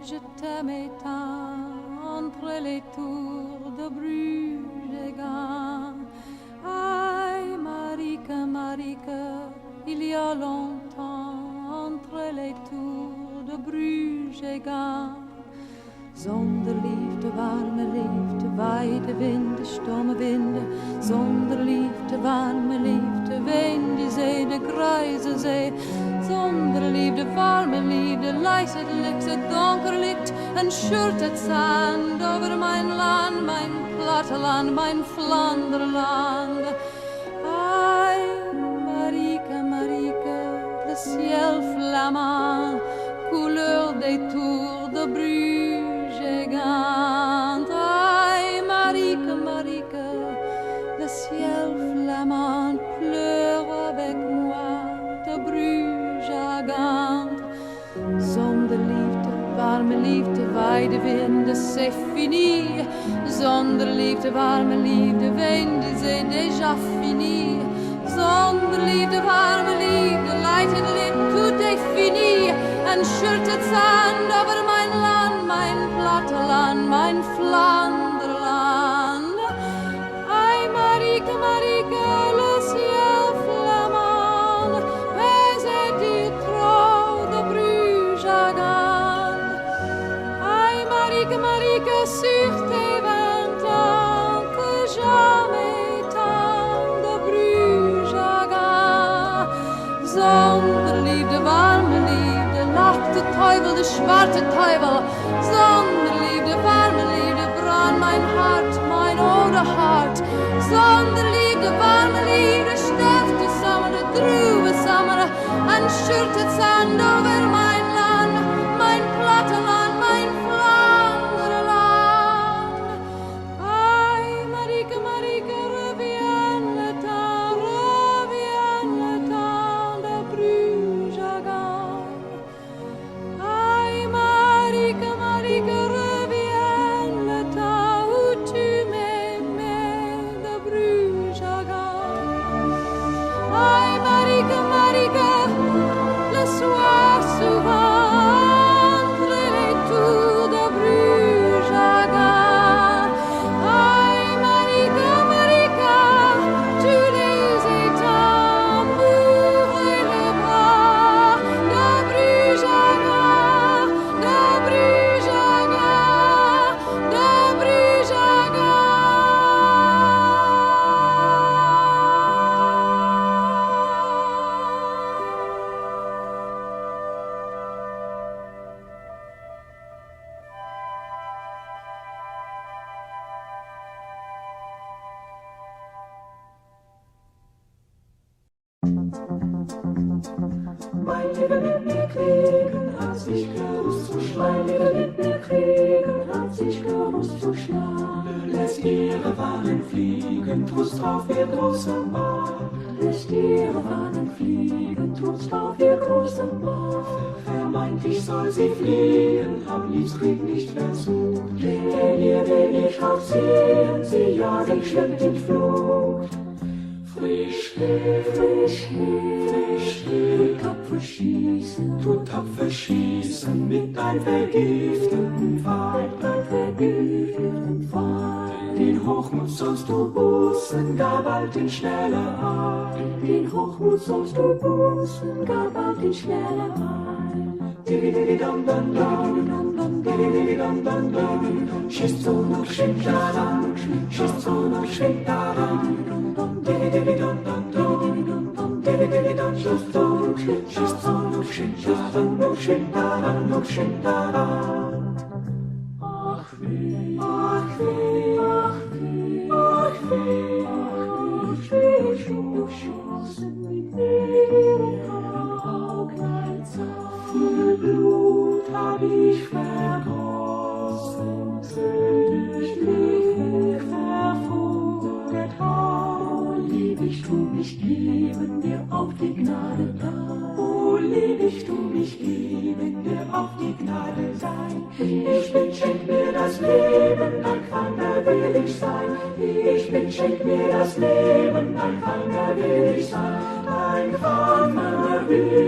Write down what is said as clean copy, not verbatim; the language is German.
je t'aimais tant entre les tours de Bruges et Gand. Aïe, Marika, Marika, il y a longtemps entre les tours de Bruges et Gand. Zonder liefde, warme liefde, weide Winde, stomme Winde. Zonder liefde, warme liefde, ween die zee, de grijze zee. Zonder liefde, warme liefde, leist het licht, het donker licht en schurt het zand over mijn land, mijn platteland, mijn Flanderland. Ai, Marika, Marika, le ciel flamand, couleur des tours de Bruges et Gand. Ai, Marika, Marika, le ciel flamand pleure avec moi de Bruges à Gand. Zonder liefde, warme liefde, weide Winde, c'est fini. Zonder liefde, warme liefde, ween die zee, déjà fini. Zonder liefde, warme liefde, leidt het lied, tout est fini. En schurt het zand over mijn land, mijn platteland, mijn Flanderland. Ai, Marika, Marika, le ciel flamand, mais est-il trop de Bruges à Gand? Ai, Marika, Marika, sur tes 20 ans, que jamais tant de Bruges à Gand. Zonder liefde, warme liefde, lacht de Teufel, de zwarte Teufel. Zonder liefde, warme liefde, brandt mijn hart, mijn oude hart. Zonder liefde, warme liefde, sterft de zomer, de druwe zomer. En schurt het zand over mijn land, mijn platteland, mijn Flanderland. Ai, Marika, Marika, reviens le temps de Bruges à Gand. Ai, Marika, Marika, reviens le temps où tu m'aimais de Bruges à Gand. Ai, Marika, Marika, le soir souvent entre les tours de Bruges à Gand. Ai, Marika, Marika, tous les étangs m'ouvraient les bras de Bruges à Gand, de Bruges à Gand, de Bruges à Mein Leben mit mir kriegen, hat sich gewusst zu schlagen. Mein Leben mit mir kriegen, hat sich gewusst zu schlagen. Lässt ihre Fahnen fliegen, tust auf ihr großen Ball. Lässt ihre Fahnen fliegen, tust auf ihr großen Ball. Vermeintlich soll sie fliehen, am liebsten krieg nicht versucht. Denn ihr will ich aufziehen, sie jagen schlimm in Flucht. Frisch her, frisch her, frisch her, tu tapfer schießen mit deinem vergifteten Pfeil, Den Hochmut sollst du bußen, gar bald in schneller Eil. Den Hochmut sollst du bußen, gar bald in schneller Eil. Schießt so noch schön daran, schießt so noch schön daran. Schießt so noch schön daran, noch schön daran. Ach weh, ach weh, ach weh, ach weh, ach weh, durchschossen mit ihren Augen zart. Viel Blut hab ich vergossen, sündlich verfolgt hab. Lieb ich tu mich geben, dir auf die Gnade da. Oh, lieb ich tu mich geben, dir auf die Gnade sein. Ich bin, schenk mir das Leben, dein Vater will ich sein. Ich bin, schenk mir das Leben, dein Vater will ich sein. Dein Vater will